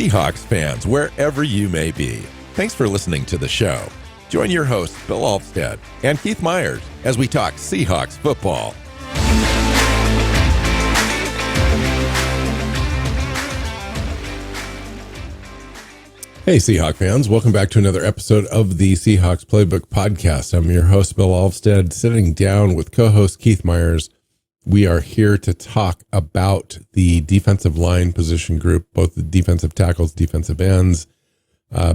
Seahawks fans, wherever you may be. Thanks for listening to the show. Join your hosts, Bill Alvstad and Keith Myers, as we talk Seahawks football. Hey, Seahawks fans. Welcome back to another episode of the Seahawks Playbook podcast. I'm your host, Bill Alvstad, sitting down with co-host Keith Myers. We are here to talk about the defensive line position group, both the defensive tackles, defensive ends,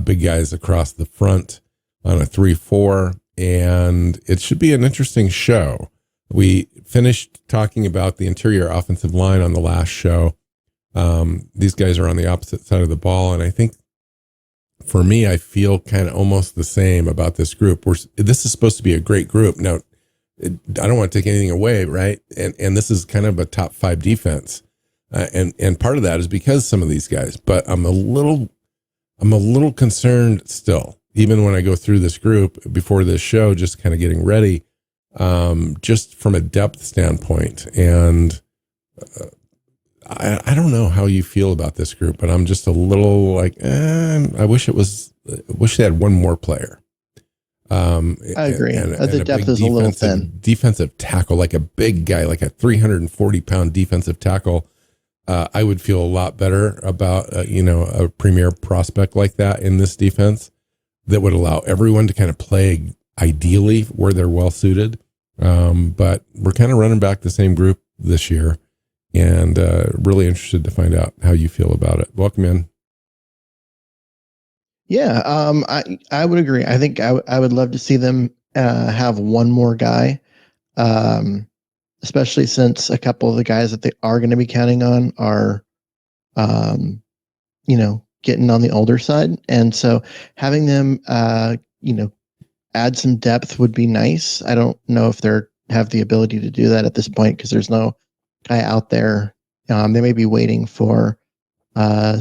big guys across the front on a 3-4, and it should be an interesting show. We finished talking about the interior offensive line on the last show. These guys are on the opposite side of the ball, and I think for me, I feel kind of almost the same about this group. This is supposed to be a great group. Now, I don't want to take anything away, right? And this is kind of a top 5 defense, and part of that is because some of these guys. But I'm a little concerned still, even when I go through this group before this show, just kind of getting ready, just from a depth standpoint. And I don't know how you feel about this group, but I'm just a little like, I wish they had one more player. I agree. The depth is a little thin. Defensive tackle, like a big guy, like a 340-pound defensive tackle. I would feel a lot better about a premier prospect like that in this defense that would allow everyone to kind of play ideally where they're well suited. But we're kind of running back the same group this year, and really interested to find out how you feel about it. Welcome in. Yeah, I would agree. I think I would love to see them have one more guy, especially since a couple of the guys that they are going to be counting on are, getting on the older side. And so having them, add some depth would be nice. I don't know if they have the ability to do that at this point because there's no guy out there. They may be waiting for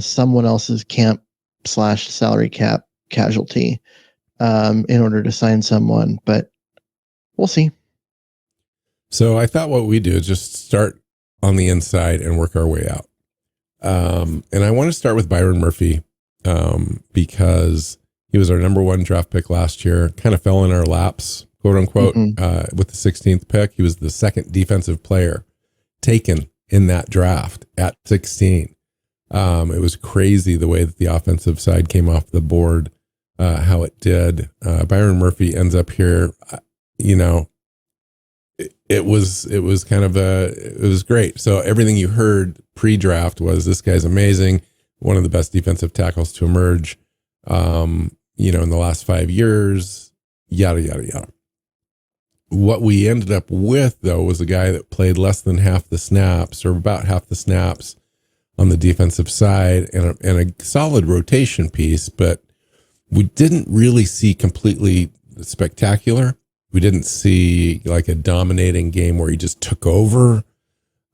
someone else's camp/salary cap casualty in order to sign someone, but we'll see. So I thought what we do is just start on the inside and work our way out. And I want to start with Byron Murphy because he was our number 1 draft pick last year, kind of fell in our laps, quote unquote, with the 16th pick. He was the second defensive player taken in that draft at 16. It was crazy the way that the offensive side came off the board, how it did. Byron Murphy ends up here. It was great. So everything you heard pre-draft was this guy's amazing, one of the best defensive tackles to emerge, in the last 5 years, yada, yada, yada. What we ended up with, though, was a guy that played less than half the snaps, or about half the snaps on the defensive side, and a solid rotation piece, but we didn't really see completely spectacular. We didn't see like a dominating game where he just took over.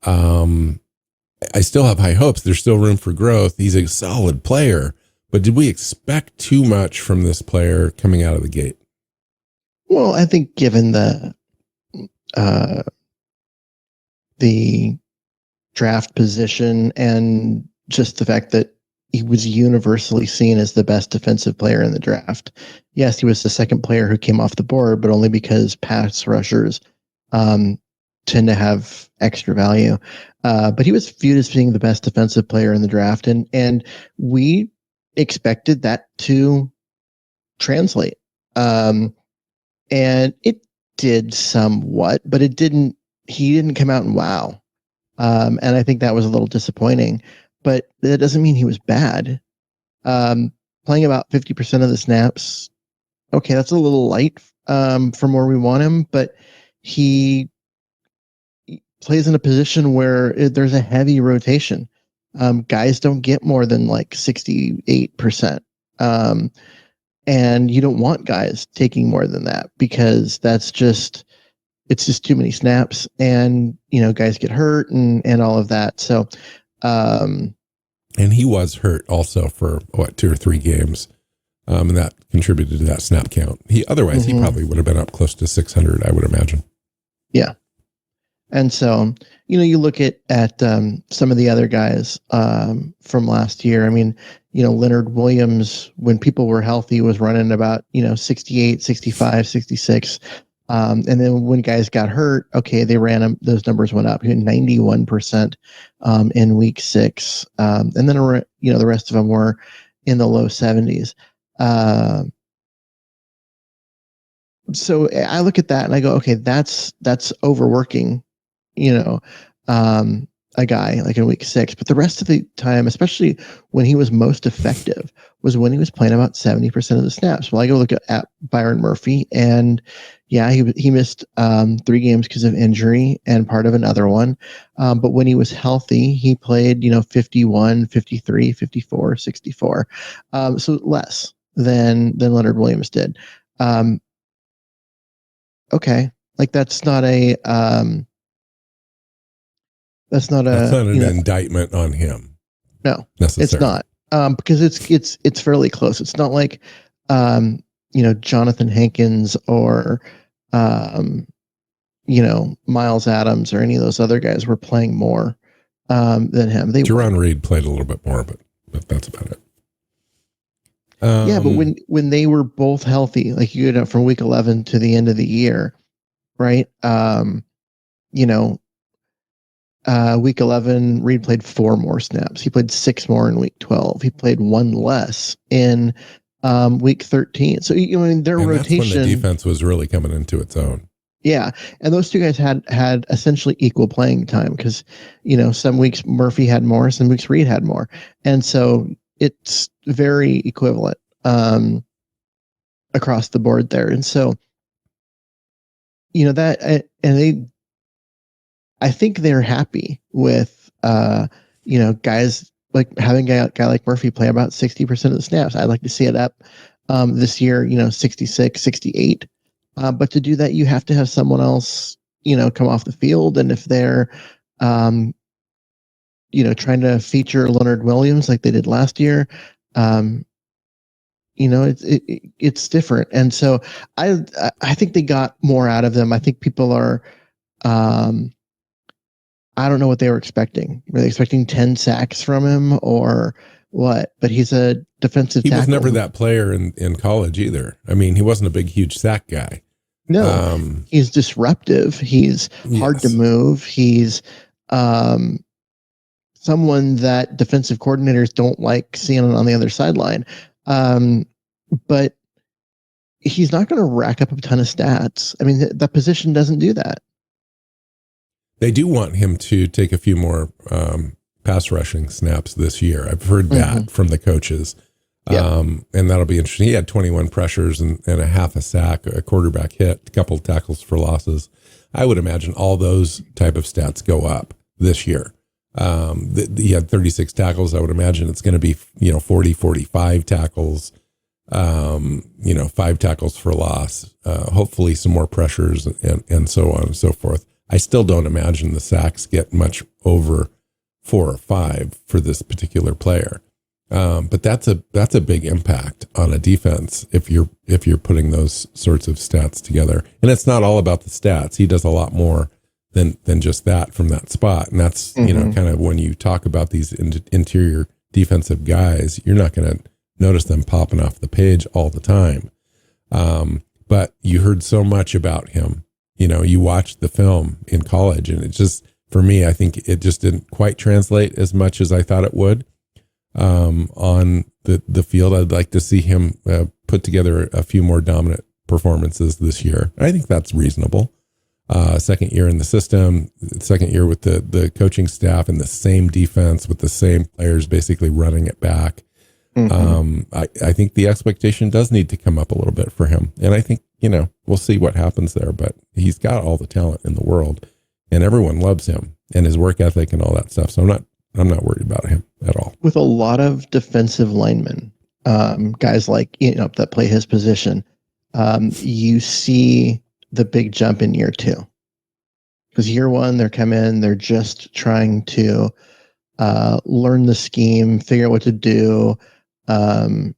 I still have high hopes. There's still room for growth. He's a solid player, but did we expect too much from this player coming out of the gate? Well, I think given the draft position and just the fact that he was universally seen as the best defensive player in the draft. Yes, he was the second player who came off the board, but only because pass rushers tend to have extra value. But he was viewed as being the best defensive player in the draft, and we expected that to translate. And it did somewhat, but he didn't come out and wow. And I think that was a little disappointing, but that doesn't mean he was bad. Playing about 50% of the snaps. Okay. That's a little light, from where we want him, but he plays in a position where there's a heavy rotation. Guys don't get more than like 68%. And you don't want guys taking more than that because it's just too many snaps, and guys get hurt and all of that. So, and he was hurt also for 2 or 3 games, and that contributed to that snap count. He probably would have been up close to 600, I would imagine. Yeah, And so, you look at some of the other guys from last year. I mean, Leonard Williams, when people were healthy, was running about, 68, 65, 66. And then when guys got hurt, okay, they ran them, those numbers went up. He had 91% in week 6. And then, the rest of them were in the low 70s. So I look at that and I go, okay, that's overworking, a guy like in week 6. But the rest of the time, especially when he was most effective, was when he was playing about 70% of the snaps. Well, I go look at Byron Murphy, and yeah, he missed 3 games because of injury and part of another one. But when he was healthy, he played, 51, 53, 54, 64. So less than Leonard Williams did. Okay, like that's not an indictment on him. No, necessarily. It's not. Because it's fairly close. It's not like Jonathan Hankins or Miles Adams or any of those other guys were playing more than him. Jerron Reed played a little bit more, but that's about it. Yeah, but when they were both healthy, like you go from week 11 to the end of the year, right? Week 11, Reed played 4 more snaps. He played 6 more in week 12. He played 1 less in week 13. So their rotation. That's when the defense was really coming into its own. Yeah, and those two guys had essentially equal playing time because some weeks Murphy had more, some weeks Reed had more, and so it's very equivalent across the board there. And so I think they're happy with guys like having a guy like Murphy play about 60% of the snaps. I'd like to see it up this year, 66, 68. But to do that, you have to have someone else, come off the field. And if they're, trying to feature Leonard Williams like they did last year, it's different. And so I think they got more out of them. I think people are, I don't know what they were expecting. Were they expecting 10 sacks from him or what? But he's a defensive tackle. He was never that player in college either. I mean, he wasn't a big, huge sack guy. No, he's disruptive. He's hard to move. He's someone that defensive coordinators don't like seeing on the other sideline. But he's not going to rack up a ton of stats. I mean, that position doesn't do that. They do want him to take a few more pass rushing snaps this year. I've heard that from the coaches. And that'll be interesting. He had 21 pressures and a half a sack, a quarterback hit, a couple of tackles for losses. I would imagine all those type of stats go up this year. He had 36 tackles. I would imagine it's going to be, 40, 45 tackles, 5 tackles for loss, hopefully some more pressures and so on and so forth. I still don't imagine the sacks get much over 4 or 5 for this particular player. But that's a big impact on a defense if you're putting those sorts of stats together. And it's not all about the stats. He does a lot more than just that from that spot. And that's, kind of when you talk about these interior defensive guys, you're not going to notice them popping off the page all the time. But you heard so much about him. You watched the film in college, and it just, for me, I think it just didn't quite translate as much as I thought it would on the field. I'd like to see him put together a few more dominant performances this year. I think that's reasonable. Second year in the system, second year with the coaching staff and the same defense with the same players basically running it back. I think the expectation does need to come up a little bit for him. And I think, we'll see what happens there, but he's got all the talent in the world and everyone loves him and his work ethic and all that stuff. So I'm not worried about him at all. With a lot of defensive linemen, guys like, that play his position, you see the big jump in year 2. Because year 1, they're just trying to learn the scheme, figure out what to do, all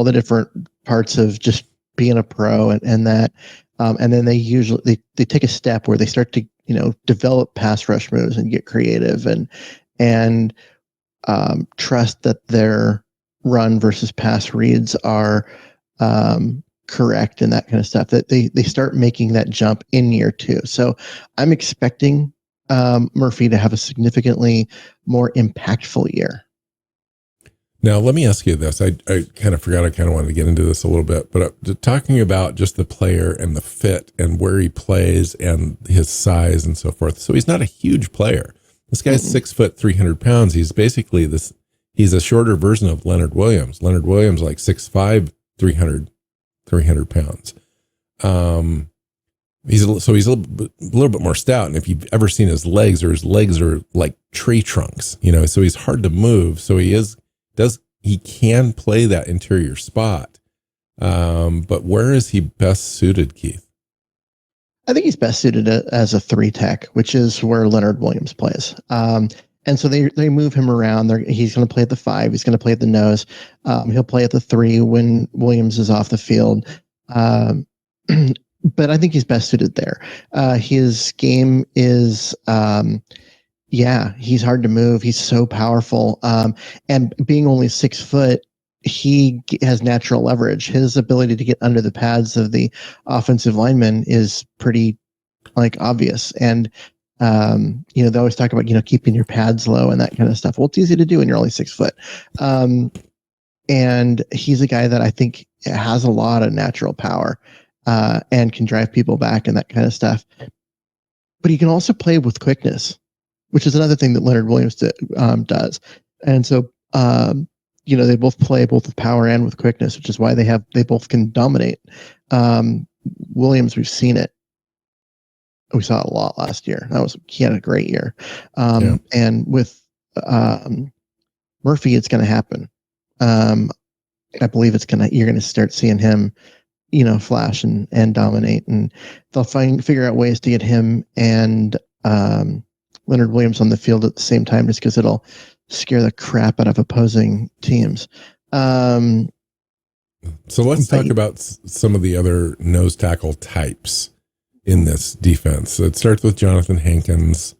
the different parts of just being a pro and that, and then they usually they take a step where they start to develop pass rush moves and get creative and trust that their run versus pass reads are correct and that kind of stuff. That they start making that jump in year 2. So I'm expecting Murphy to have a significantly more impactful year. Now, let me ask you this. I kind of forgot I kind of wanted to get into this a little bit, but talking about just the player and the fit and where he plays and his size and so forth. So he's not a huge player. This guy's 6 foot, 300 pounds. He's basically he's a shorter version of Leonard Williams. Leonard Williams, like 6'5", 300 pounds. He's a little bit more stout. And if you've ever seen his legs are like tree trunks, so he's hard to move. So he can play that interior spot. But where is he best suited, Keith? I think he's best suited as a 3 tech, which is where Leonard Williams plays. And so they move him around. He's going to play at the 5. He's going to play at the nose. He'll play at the 3 when Williams is off the field. But I think he's best suited there. His game is, he's hard to move. He's so powerful. And being only 6 foot, he has natural leverage. His ability to get under the pads of the offensive lineman is pretty obvious. And, they always talk about, keeping your pads low and that kind of stuff. Well, it's easy to do when you're only 6 foot. And he's a guy that I think has a lot of natural power, and can drive people back and that kind of stuff. But he can also play with quickness, which is another thing that Leonard Williams does. And so, they both play both with power and with quickness, which is why they both can dominate. Williams, we've seen it. We saw it a lot last year. He had a great year. And with Murphy, it's going to happen. I believe you're going to start seeing him, flash and dominate, and they'll figure out ways to get him and Leonard Williams on the field at the same time, just because it'll scare the crap out of opposing teams. So let's talk about some of the other nose tackle types in this defense. So it starts with Jonathan Hankins,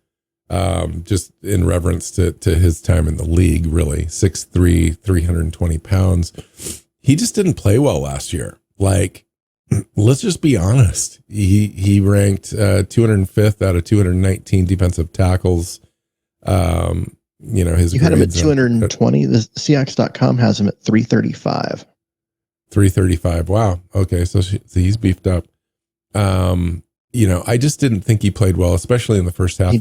just in reverence to his time in the league, really. 6'3", 320 pounds. He just didn't play well last year. Let's just be honest. He ranked 205th out of 219 defensive tackles. You had him at 220. The Seahawks.com has him at 335. 335. Wow. Okay. So he's beefed up. I just didn't think he played well, especially in the first half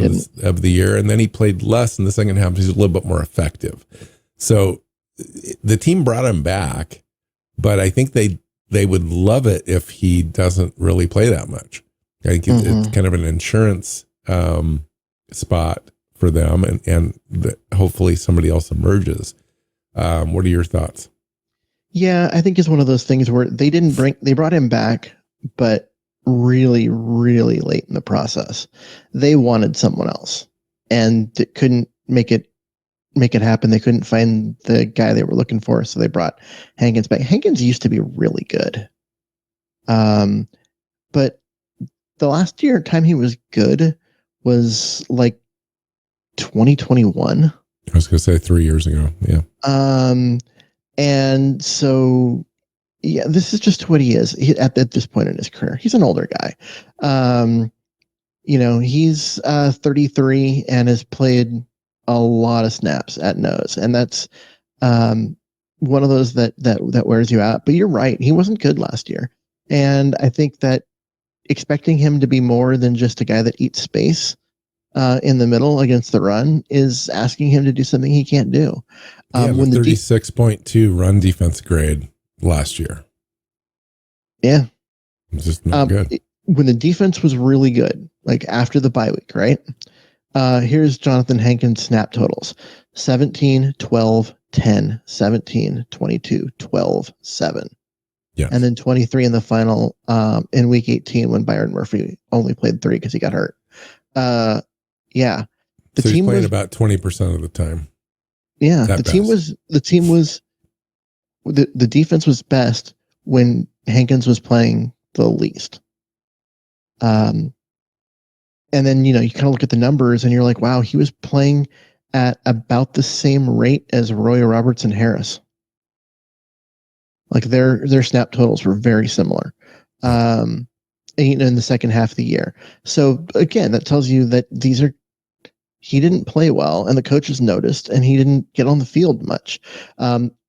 of the year. And then he played less in the second half. He's a little bit more effective. So the team brought him back, but I think they would love it if he doesn't really play that much. I think it's kind of an insurance spot for them, and hopefully somebody else emerges. What are your thoughts? Yeah, I think it's one of those things where they brought him back, but really, really late in the process. They wanted someone else, and they couldn't make it happen. They couldn't find the guy they were looking for, so they brought Hankins back. Hankins used to be really good, but the last time he was good was 2021. I was going to say 3 years ago. Yeah. And so, this is just what he is at this point in his career. He's an older guy. He's 33 and has played a lot of snaps at nose, and that's one of those that wears you out. But you're right, he wasn't good last year, and I think that expecting him to be more than just a guy that eats space in the middle against the run is asking him to do something he can't do. When the 36.2 run defense grade last year. Yeah. It's just not good. When the defense was really good, after the bye week, right? Here's Jonathan Hankins' snap totals: 17, 12, 10, 17, 22, 12, 7. Yeah. And then 23 in the final in week 18 when Byron Murphy only played 3 because he got hurt. The team played about 20% of the time. Yeah, the defense was best when Hankins was playing the least. And then, you kind of look at the numbers and you're like, wow, he was playing at about the same rate as Roy Robertson Harris. Like their snap totals were very similar. In the second half of the year. So again, that tells you that he didn't play well and the coaches noticed and he didn't get on the field much.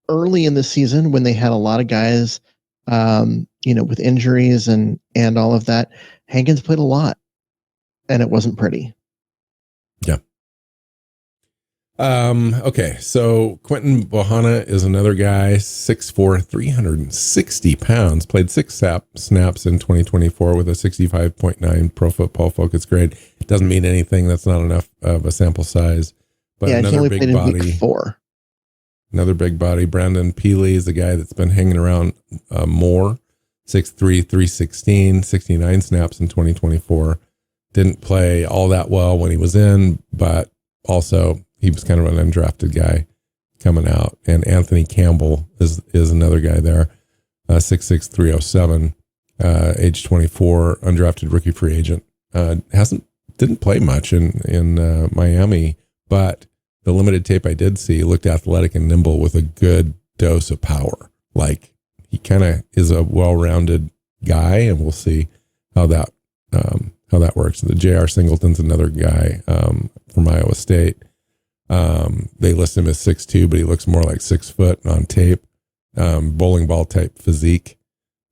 Early in the season when they had a lot of guys, with injuries and all of that, Hankins played a lot and it wasn't pretty. Yeah. Okay. So Quentin Bohanna is another guy, 6'4", 360 pounds, played 6 snaps in 2024 with a 65.9 Pro Football Focus grade. It doesn't mean anything. That's not enough of a sample size, but another big body. Week 4. Another big body. Brandon Peely is the guy that's been hanging around more. 6'3", 316, 69 snaps in 2024. Didn't play all that well when he was in, but also he was kind of an undrafted guy coming out. And Anthony Campbell is another guy there, 6'6", 307, age 24, undrafted rookie free agent. Didn't play much in Miami, but the limited tape I did see looked athletic and nimble with a good dose of power. Like he kind of is a well-rounded guy, and we'll see how that works. The J.R. Singleton's another guy from Iowa State. They list him as 6'2", but he looks more like 6 foot on tape. Bowling ball type physique,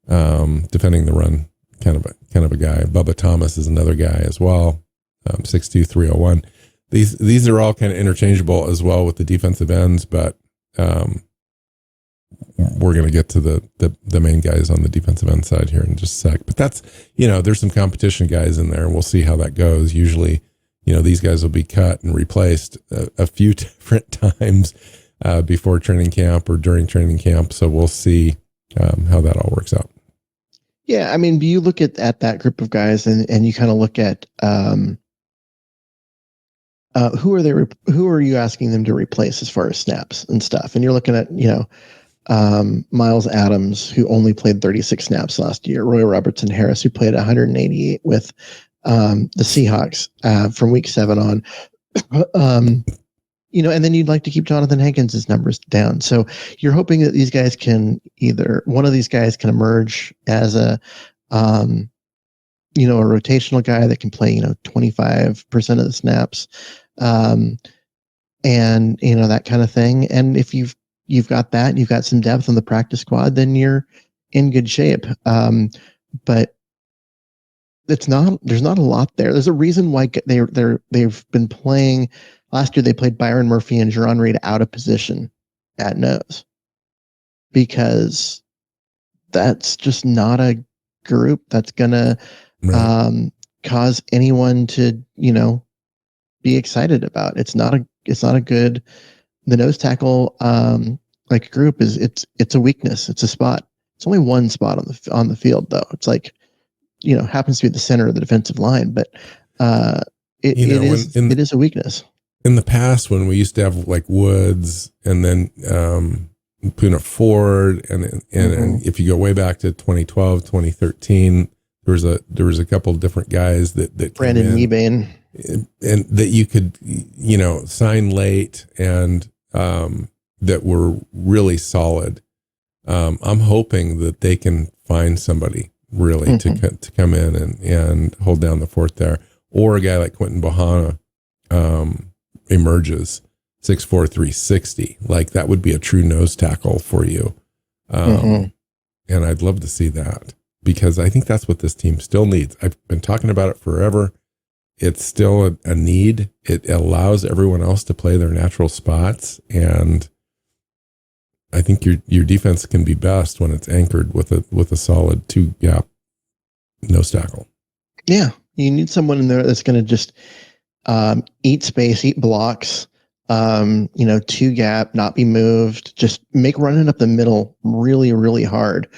defending the run, kind of a guy. Bubba Thomas is another guy as well, 6'2", 301. These are all kind of interchangeable as well with the defensive ends, but we're going to get to the main guys on the defensive end side here in just a sec. But that's, there's some competition guys in there, and we'll see how that goes. Usually, these guys will be cut and replaced a few different times before training camp or during training camp. So we'll see how that all works out. Yeah, I mean, you look at that group of guys and you kind of look at who are you asking them to replace as far as snaps and stuff? And you're looking at, Miles Adams, who only played 36 snaps last year, Roy Robertson Harris, who played 188 with the Seahawks from week 7 on. And then you'd like to keep Jonathan Hankins' numbers down. So you're hoping that these guys one of these guys can emerge as a rotational guy that can play, 25% of the snaps, and that kind of thing. And if you've got that, you've got some depth on the practice squad, then you're in good shape. But there's not a lot there. There's a reason why they've been playing. Last year they played Byron Murphy and Jerron Reed out of position at nose, because that's just not a group that's gonna cause anyone to be excited about. It's not a good. The nose tackle group it's a weakness. It's a spot. It's only one spot on the field though. It's like happens to be the center of the defensive line, but it is a weakness. In the past, when we used to have like Woods and then Puna Ford, and if you go way back to 2012, 2013, there was a couple of different guys that Brandon Mebane, and that you could sign late and that were really solid. I'm hoping that they can find somebody really to come in and hold down the fort there, or a guy like Quentin Bohanna emerges 6'4", 360. Like that would be a true nose tackle for you. And I'd love to see that, because I think that's what this team still needs. I've been talking about it forever. It's still a need. It allows everyone else to play their natural spots. And I think your defense can be best when it's anchored with a solid 2-gap nose tackle. Yeah. You need someone in there that's going to just eat space, eat blocks, 2-gap, not be moved, just make running up the middle really, really hard.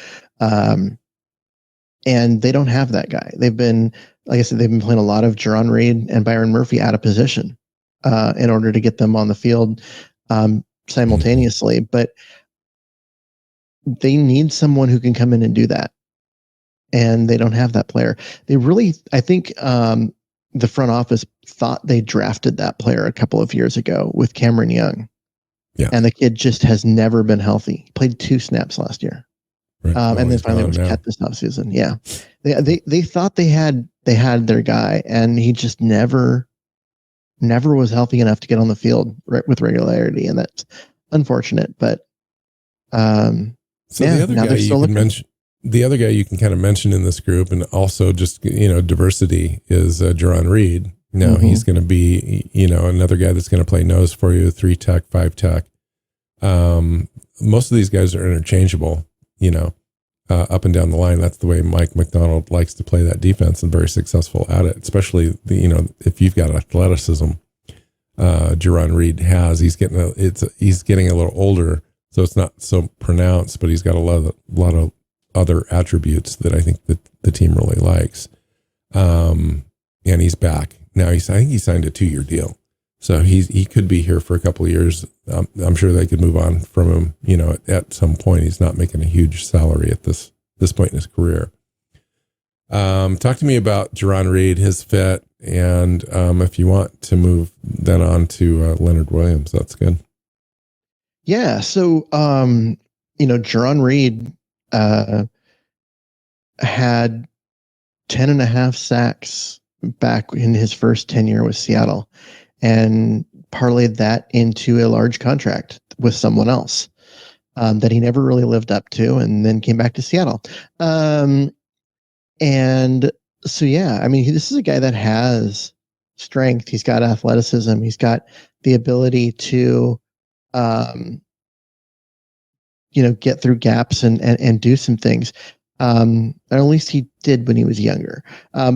And they don't have that guy. They've been, like I said, they've been playing a lot of Jerron Reed and Byron Murphy out of position in order to get them on the field simultaneously. But they need someone who can come in and do that. and they don't have that player. They really, I think, the front office thought they drafted that player a couple of years ago with Cameron Young. Yeah. And the kid just has never been healthy. He played 2 snaps last year. Right. And then finally was cut this offseason. Yeah. They thought they had their guy, and he just never was healthy enough to get on the field with regularity. And that's unfortunate, but so the other guy you can mention, the other guy you can kind of mention in this group, and also just, diversity, is Jerron Reed. Now he's going to be, another guy that's going to play nose for you, 3 tech, 5 tech. Most of these guys are interchangeable, up and down the line. That's the way Mike McDonald likes to play that defense, and very successful at it, especially if you've got athleticism. Jerron Reed has. He's getting a little older, so it's not so pronounced, but he's got a lot of other attributes that I think that the team really likes. And he's back now. I think he signed a 2-year deal, so he could be here for a couple of years. I'm sure they could move on from him, at some point. He's not making a huge salary at this point in his career. Talk to me about Jerron Reed, his fit, and if you want to move then on to Leonard Williams, that's good. Yeah. So, Jerron Reed had 10.5 sacks back in his first tenure with Seattle, and parlayed that into a large contract with someone else that he never really lived up to, and then came back to Seattle. And so, yeah, I mean, this is a guy that has strength. He's got athleticism. He's got the ability to, get through gaps and do some things. Or at least he did when he was younger.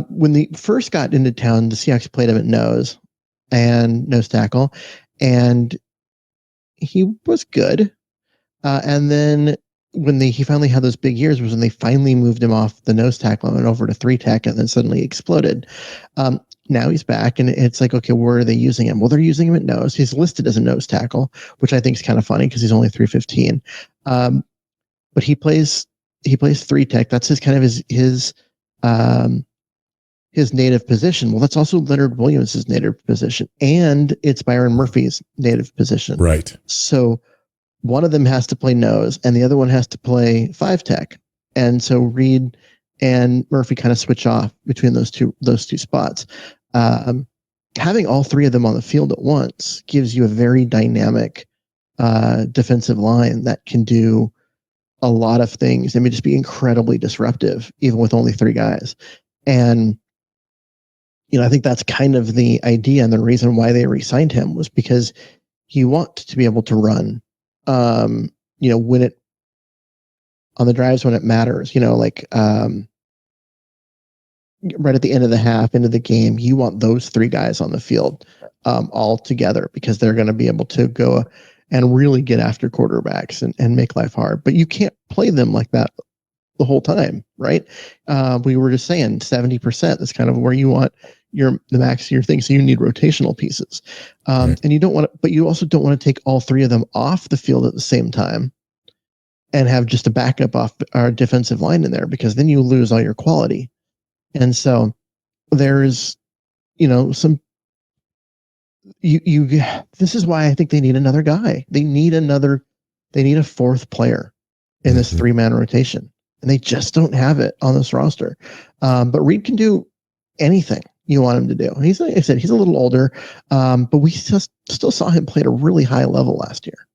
When they first got into town, the Seahawks played him at nose tackle, and he was good. And then when he finally had those big years was when they finally moved him off the nose tackle and over to 3 tech, and then suddenly exploded. Now he's back, and it's like, okay, where are they using him? Well, they're using him at nose. He's listed as a nose tackle, which I think is kind of funny because he's only 315. But he plays 3 tech. That's his kind of his native position. Well, that's also Leonard Williams' native position, and it's Byron Murphy's native position. Right. So one of them has to play nose, and the other one has to play 5 tech. And so Reed and Murphy kind of switch off between those two spots. Having all 3 of them on the field at once gives you a very dynamic defensive line that can do a lot of things. I mean, just be incredibly disruptive, even with only 3 guys. And I think that's kind of the idea, and the reason why they re-signed him was because you want to be able to run, when it on the drives when it matters, right at the end of the half, into the game, you want those 3 guys on the field all together, because they're going to be able to go and really get after quarterbacks and make life hard. But you can't play them like that the whole time, right? We were just saying 70%. That's kind of where you want the max of your thing. So you need rotational pieces. Right. And you also don't want to take all 3 of them off the field at the same time and have just a backup off our defensive line in there, because then you lose all your quality. And so there's, some, this is why I think they need another guy. They need a 4th player in this 3-man rotation, and they just don't have it on this roster. But Reed can do anything you want him to do. He's, like I said, he's a little older, but we just still saw him play at a really high level last year.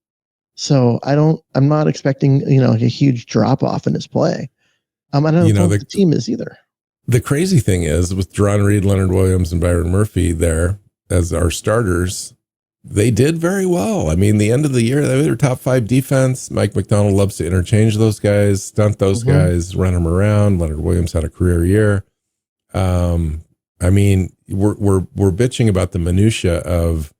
So I'm not expecting, a huge drop off in his play. I don't know if the team is either. The crazy thing is, with Jerron Reed, Leonard Williams, and Byron Murphy there as our starters, they did very well. I mean, the end of the year, they were top 5 defense. Mike McDonald loves to interchange those guys, stunt those guys, run them around. Leonard Williams had a career year. I mean, we're bitching about the minutia of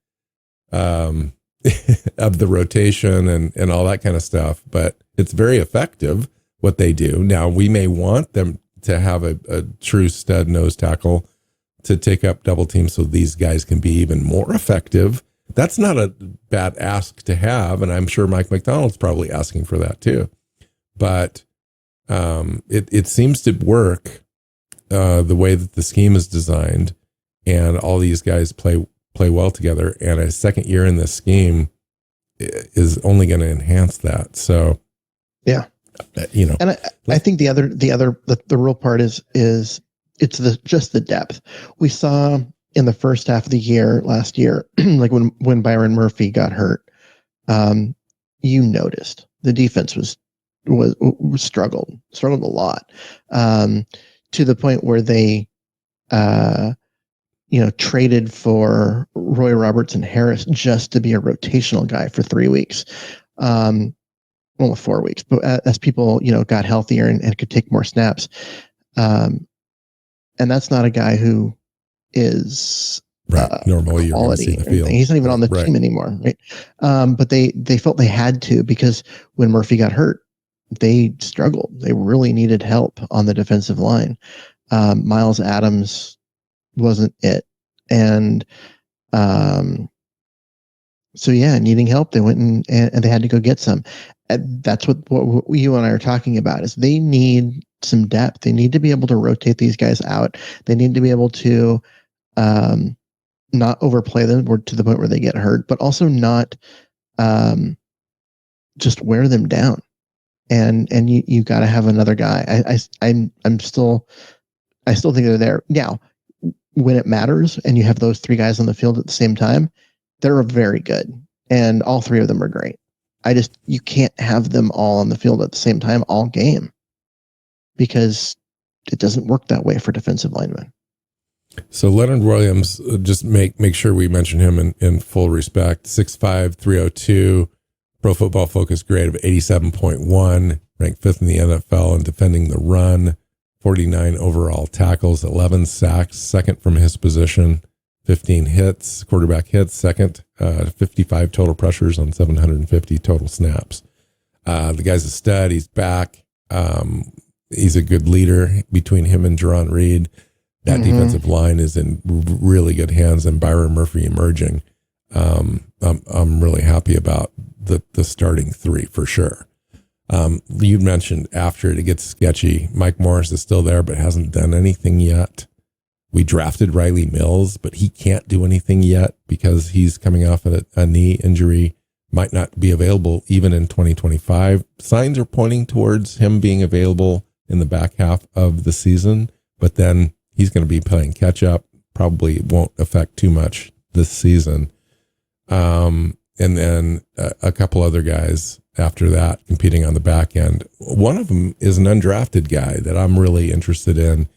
of the rotation and all that kind of stuff, but it's very effective what they do. Now, we may want them to have a true stud nose tackle to take up double teams so these guys can be even more effective. That's not a bad ask to have, and I'm sure Mike McDonald's probably asking for that too. But It seems to work the way that the scheme is designed, and all these guys play well together. And a second year in this scheme is only going to enhance that. So, yeah, and I think the real part is it's just the depth we saw in the first half of the year last year, like when Byron Murphy got hurt. You noticed the defense was struggled a lot, to the point where they traded for Roy Robertson Harris just to be a rotational guy for 3 weeks. Well, 4 weeks, but as people, got healthier and could take more snaps. And that's not a guy who is normally you're going to see the field. He's not even on the team anymore, right? But they felt they had to, because when Murphy got hurt, they struggled. They really needed help on the defensive line. Miles Adams wasn't it, and so needing help, they went and they had to go get some. And that's what you and I are talking about, is they need some depth. They need to be able to rotate these guys out. They need to be able to not overplay them or to the point where they get hurt, but also not just wear them down. And you got to have another guy. I still think they're there. Now, when it matters and you have those three guys on the field at the same time, they're very good, and all three of them are great. You can't have them all on the field at the same time all game, because it doesn't work that way for defensive linemen. So Leonard Williams, just make sure we mention him in full respect. 6'5", 302, Pro Football Focus grade of 87.1, ranked 5th in the NFL in defending the run, 49 overall tackles, 11 sacks, second from his position, 15 hits, quarterback hits, second, 55 total pressures on 750 total snaps. The guy's a stud. He's back. He's a good leader between him and Jerron Reed. That defensive line is in really good hands, and Byron Murphy emerging. I'm really happy about the starting three for sure. You mentioned after it gets sketchy, Mike Morris is still there, but hasn't done anything yet. We drafted Riley Mills, but he can't do anything yet because he's coming off a knee injury, might not be available even in 2025. Signs are pointing towards him being available in the back half of the season, but then he's going to be playing catch up. Probably won't affect too much this season. And then a couple other guys after that competing on the back end. One of them is an undrafted guy that I'm really interested in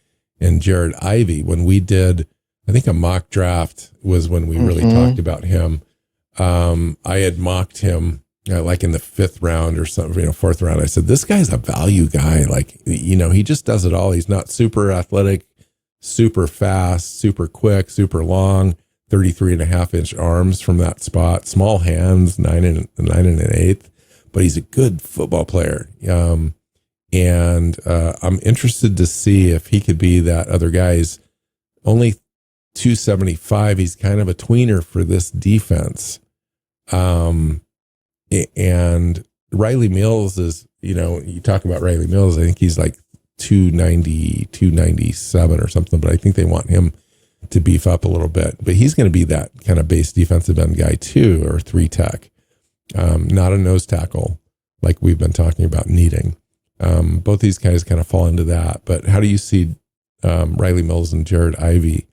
Jared Ivey. When we did, I think a mock draft was when we really talked about him. I had mocked him like in the 5th round or something, 4th round. I said, this guy's a value guy. Like, he just does it all. He's not super athletic, super fast, super quick, super long, 33.5-inch arms from that spot, small hands, 9 and an 1/8, but he's a good football player. And I'm interested to see if he could be that other guy. He's only 275. He's kind of a tweener for this defense. And Riley Mills is, you talk about Riley Mills, I think he's like 290, 297 or something, but I think they want him to beef up a little bit. But he's going to be that kind of base defensive end guy too, or 3-tech, not a nose tackle like we've been talking about needing. Both these guys kind of fall into that. But how do you see Riley Mills and Jared Ivey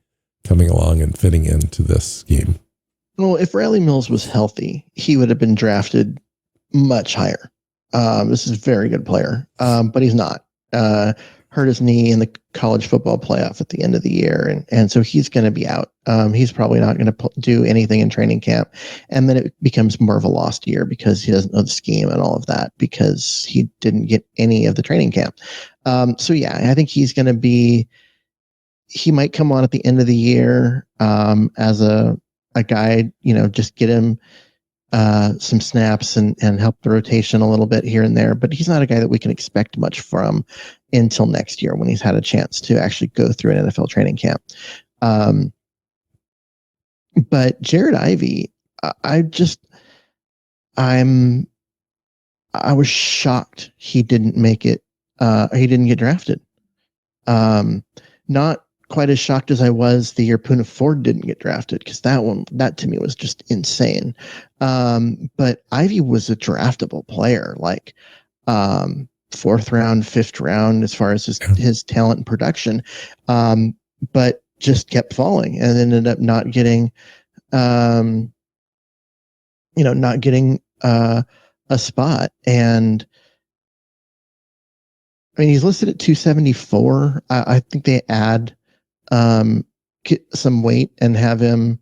coming along and fitting into this scheme? Well, if Riley Mills was healthy, he would have been drafted much higher. This is a very good player, but he's not. Hurt his knee in the college football playoff at the end of the year, and so he's going to be out. He's probably not going to do anything in training camp, and then it becomes more of a lost year because he doesn't know the scheme and all of that because he didn't get any of the training camp. So I think he's going to be. He might come on at the end of the year as a guy, just get him some snaps and help the rotation a little bit here and there. But he's not a guy that we can expect much from until next year when he's had a chance to actually go through an NFL training camp. But Jared Ivey, I was shocked he didn't make it he didn't get drafted. Not quite as shocked as I was the year Poona Ford didn't get drafted, because that to me was just insane. But Ivy was a draftable player, like fourth round, fifth round, as far as his talent and production, but just kept falling and ended up not getting, not getting a spot. And I mean, he's listed at 274. I think they add get some weight and have him,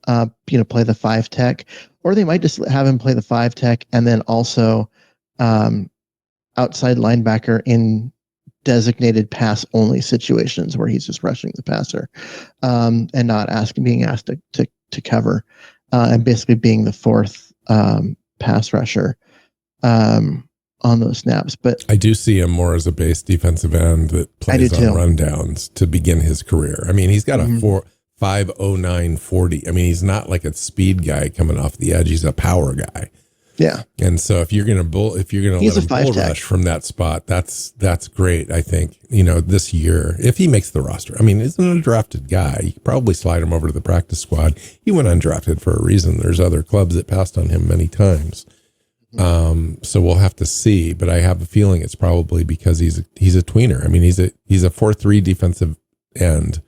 play the 5 tech, or they might just have him play the 5 tech and then also outside linebacker in designated pass only situations where he's just rushing the passer, and not being asked to cover, and basically being the fourth pass rusher on those snaps. But I do see him more as a base defensive end that plays on rundowns to begin his career. I mean, he's got a 5.09 40. I mean, he's not like a speed guy coming off the edge. He's a power guy. Yeah. And so if you're gonna let him bull rush from that spot, that's great. I think, this year, if he makes the roster, I mean, he's an undrafted guy. You could probably slide him over to the practice squad. He went undrafted for a reason. There's other clubs that passed on him many times. So we'll have to see, but I have a feeling it's probably because he's a tweener. I mean, he's a 4-3 defensive end,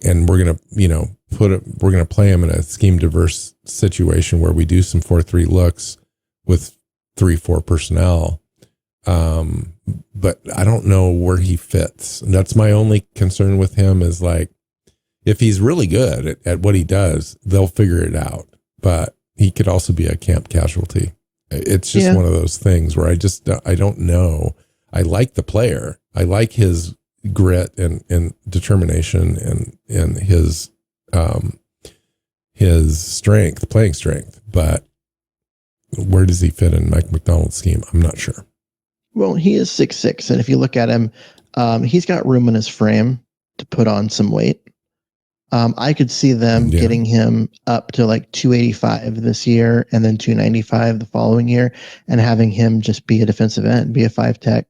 and we're going to play him in a scheme diverse situation where we do some 4-3 looks with 3-4 personnel. But I don't know where he fits. And that's my only concern with him, is like, if he's really good at what he does, they'll figure it out, but he could also be a camp casualty. It's just one of those things where I don't know. I like the player. I like his grit and determination and his playing strength. But where does he fit in Mike Macdonald's scheme? I'm not sure. Well, he is 6'6", and if you look at him, he's got room in his frame to put on some weight. I could see them getting him up to like 285 this year and then 295 the following year, and having him just be a defensive end, be a 5 tech,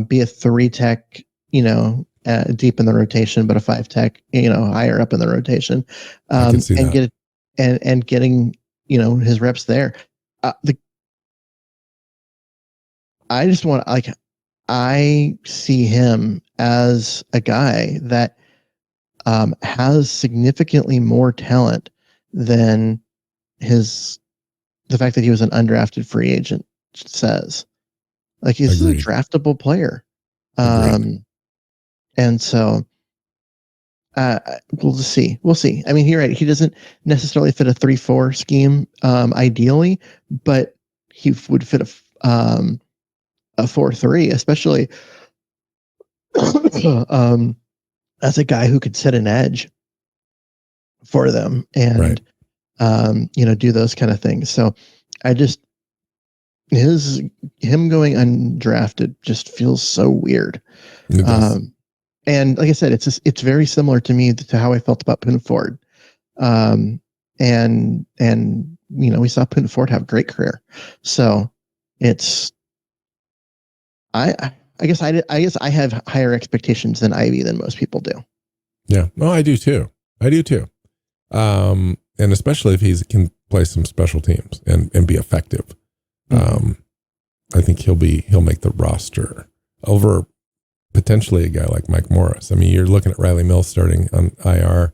be a 3 tech, deep in the rotation, but a 5 tech, higher up in the rotation, and getting, his reps there. I see him as a guy that has significantly more talent than the fact that he was an undrafted free agent says. Like, he's a draftable player. And so we'll just see. We'll see. I mean, you're right. He doesn't necessarily fit a 3-4 scheme, ideally, but he would fit a 4-3, especially as a guy who could set an edge for them and, do those kind of things. So him going undrafted just feels so weird. And like I said, it's very similar to me to how I felt about Poona Ford. And we saw Poona Ford have a great career. So I guess I have higher expectations than Ivy than most people do. Yeah. No, I do too. And especially if he can play some special teams and be effective. I think he'll make the roster over potentially a guy like Mike Morris. I mean, you're looking at Riley Mills starting on IR.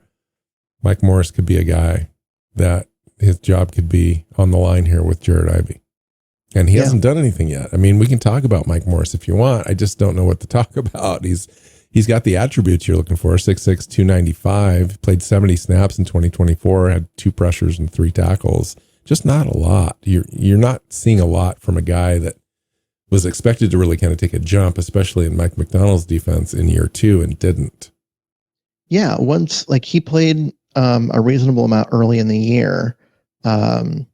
Mike Morris could be a guy that his job could be on the line here with Jared Ivey. And he hasn't done anything yet. I mean, we can talk about Mike Morris if you want. I just don't know what to talk about. He's got the attributes you're looking for. 6'6", 295, played 70 snaps in 2024, had 2 pressures and 3 tackles. Just not a lot. You're not seeing a lot from a guy that was expected to really kind of take a jump, especially in Mike Macdonald's defense in year 2, and didn't. Yeah, once he played a reasonable amount early in the year, when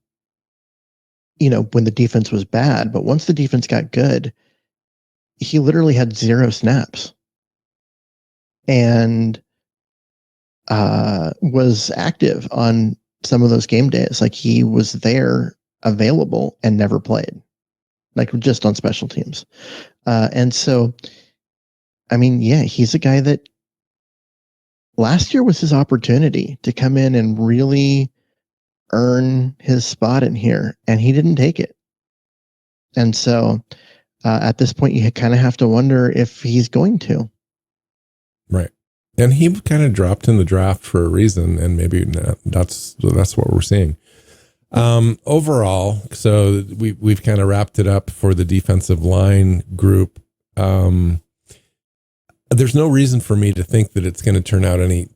the defense was bad, but once the defense got good, he literally had 0 snaps and was active on some of those game days. Like, he was there available and never played, like just on special teams. And so, I mean, yeah, he's a guy that last year was his opportunity to come in and really earn his spot in here, and he didn't take it. And so at this point, you kind of have to wonder if he's going to. Right. And he kind of dropped in the draft for a reason, and maybe that's what we're seeing. Overall, so we've kind of wrapped it up for the defensive line group. There's no reason for me to think that it's going to turn out any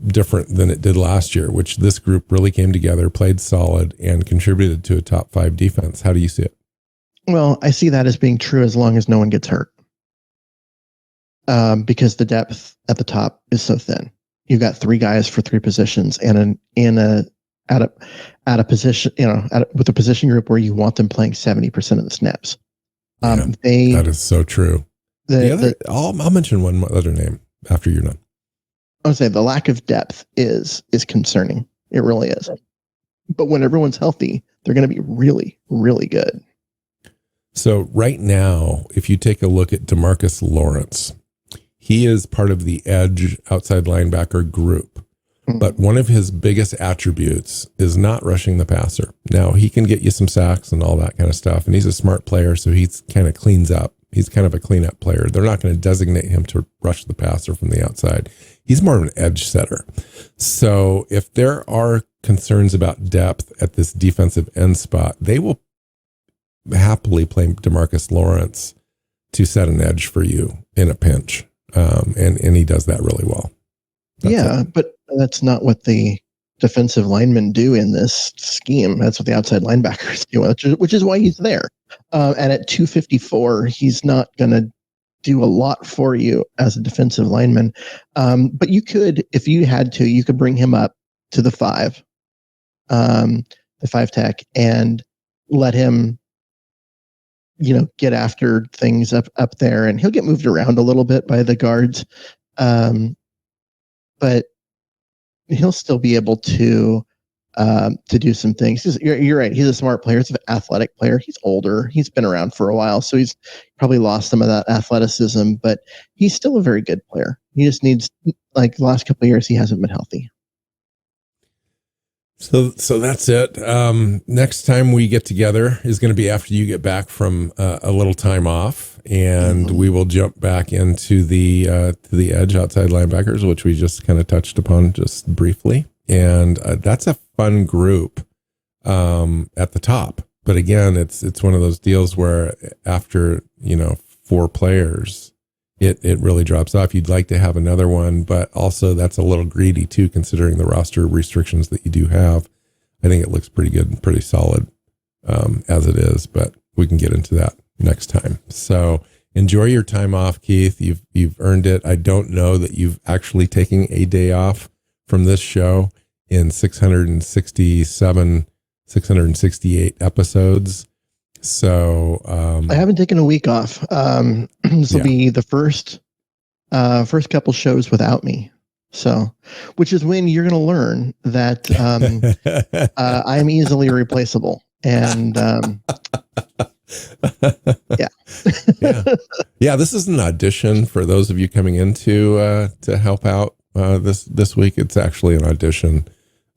different than it did last year, which this group really came together, played solid, and contributed to a top 5 defense. How do you see it? Well, I see that as being true as long as no one gets hurt. Because the depth at the top is so thin. You've got 3 guys for 3 positions, and at a position, with a position group where you want them playing 70% of the snaps. That is so true. I'll mention one other name after you're done. I would say the lack of depth is concerning. It really is. But when everyone's healthy, they're going to be really, really good. So right now, if you take a look at DeMarcus Lawrence, he is part of the edge outside linebacker group. But one of his biggest attributes is not rushing the passer. Now, he can get you some sacks and all that kind of stuff, and he's a smart player, so he's kind of cleans up. He's kind of a cleanup player. They're not going to designate him to rush the passer from the outside. He's more of an edge setter. So if there are concerns about depth at this defensive end spot, they will happily play DeMarcus Lawrence to set an edge for you in a pinch. And he does that really well. But that's not what the defensive linemen do in this scheme. That's what the outside linebackers do, which is why he's there. And at 254, he's not going to do a lot for you as a defensive lineman. But you could, if you had to, you could bring him up to the 5 tech, and let him, get after things up there, and he'll get moved around a little bit by the guards. But he'll still be able to do some things. You're right. He's a smart player. He's an athletic player. He's older. He's been around for a while, so he's probably lost some of that athleticism, but he's still a very good player. He just needs, like the last couple of years, he hasn't been healthy. So that's it. Next time we get together is going to be after you get back from a little time off, and we will jump back into the edge outside linebackers, which we just kind of touched upon just briefly. And that's a fun group at the top. But again, it's one of those deals where after 4 players, it really drops off. You'd like to have another one, but also that's a little greedy too, considering the roster restrictions that you do have. I think it looks pretty good and pretty solid as it is, but we can get into that next time. So enjoy your time off, Keith. You've earned it. I don't know that you've actually taken a day off from this show in 668 episodes. So I haven't taken a week off. This will be the first couple shows without me. So, which is when you're going to learn that I'm easily replaceable. And yeah. This is an audition for those of you coming into to help out this week. It's actually an audition,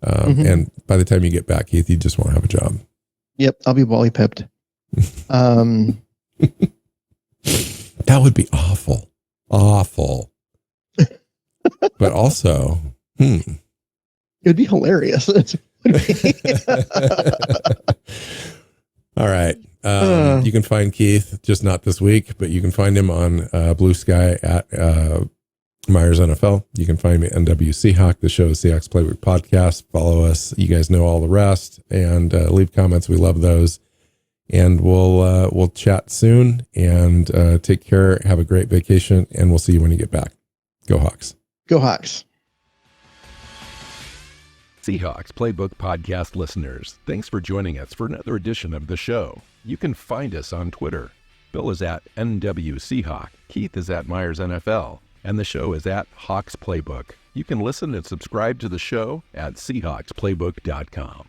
and by the time you get back, Keith, you just won't have a job. Yep, I'll be Wally pipped. That would be awful. But also, it would be hilarious. All right. You can find Keith, just not this week, but you can find him on Blue Sky at Myers NFL. You can find me at NW Seahawk. The show is Seahawks Playbook Podcast. Follow us. You guys know all the rest, and leave comments. We love those. And we'll chat soon, and take care. Have a great vacation, and we'll see you when you get back. Go Hawks. Go Hawks. Seahawks Playbook Podcast listeners, thanks for joining us for another edition of the show. You can find us on Twitter. Bill is at NW Seahawk, Keith is at Myers NFL, and the show is at Hawks Playbook. You can listen and subscribe to the show at SeahawksPlaybook.com.